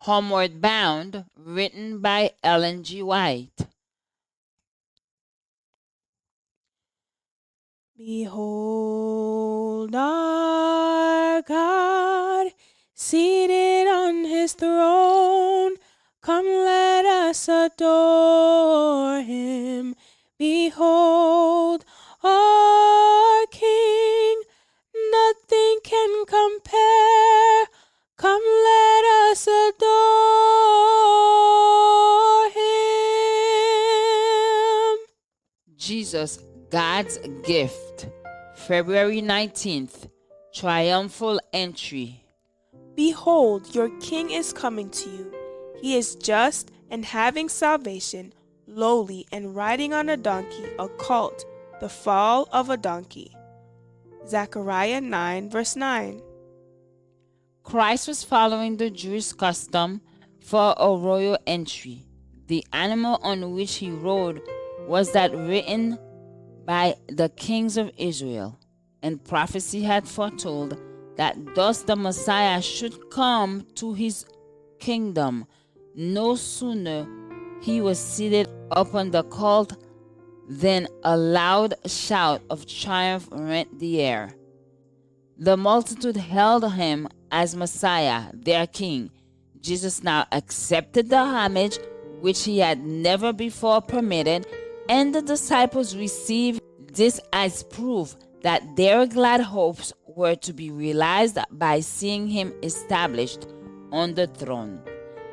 Homeward Bound, written by Ellen G. White. Behold our God, seated on his throne. Come, let us adore him. Behold our King, nothing can compare. Come, let us adore him. Jesus, God's Gift. February 19th, Triumphal Entry. Behold, your King is coming to you. He is just and having salvation, lowly and riding on a donkey, a colt, the fall of a donkey. Zechariah 9, verse 9. Christ was following the Jewish custom for a royal entry. The animal on which he rode was that written by the kings of Israel, and prophecy had foretold that thus the Messiah should come to his kingdom. No sooner he was seated upon the colt than a loud shout of triumph rent the air. The multitude hailed him as Messiah, their king. Jesus now accepted the homage which he had never before permitted, and the disciples received this as proof that their glad hopes were to be realized by seeing him established on the throne.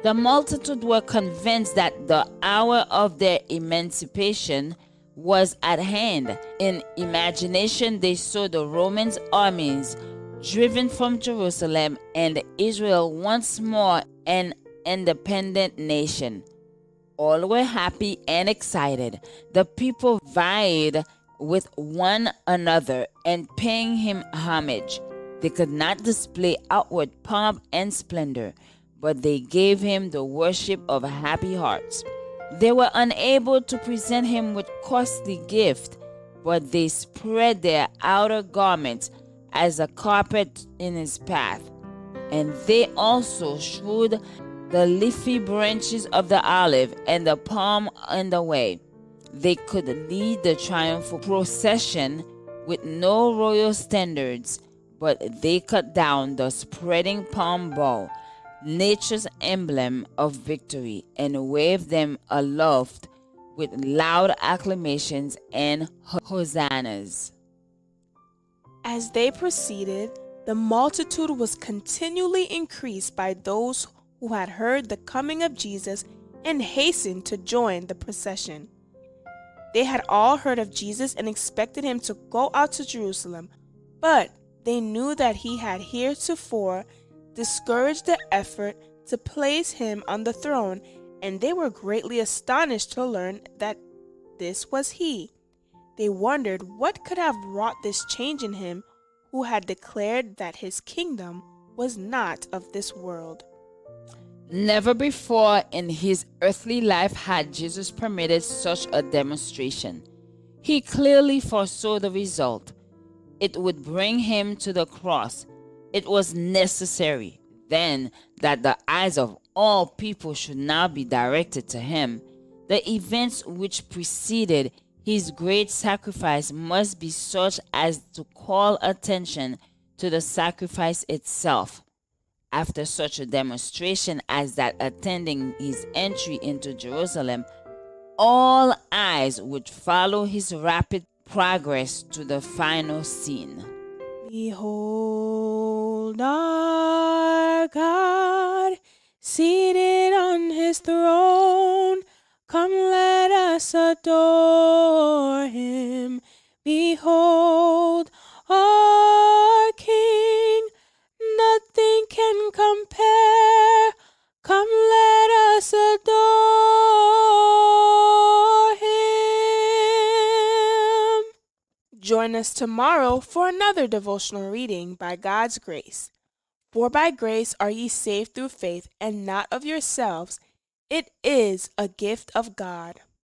The multitude were convinced that the hour of their emancipation was at hand. In imagination, they saw the Roman armies driven from Jerusalem and Israel once more an independent nation. All were happy and excited. The people vied with one another in paying him homage. They could not display outward pomp and splendor, but they gave him the worship of happy hearts. They were unable to present him with costly gift, but they spread their outer garments as a carpet in his path. And they also strewed the leafy branches of the olive and the palm in the way. They could lead the triumphal procession with no royal standards, but they cut down the spreading palm bough, nature's emblem of victory, and waved them aloft with loud acclamations and hosannas. As they proceeded, the multitude was continually increased by those who had heard the coming of Jesus and hastened to join the procession. They had all heard of Jesus and expected him to go out to Jerusalem, but they knew that he had heretofore discouraged the effort to place him on the throne, and they were greatly astonished to learn that this was he. They wondered what could have wrought this change in him who had declared that his kingdom was not of this world. Never before in his earthly life had Jesus permitted such a demonstration. He clearly foresaw the result. It would bring him to the cross. It was necessary, then, that the eyes of all people should now be directed to him. The events which preceded his great sacrifice must be such as to call attention to the sacrifice itself. After such a demonstration as that attending his entry into Jerusalem, all eyes would follow his rapid progress to the final scene. Behold our God, seated on his throne. Come, let us adore him. Behold our King, nothing can compare. Come, let us adore him. Join us tomorrow for another devotional reading by God's grace. For by grace are ye saved through faith, and not of yourselves. It is a gift of God.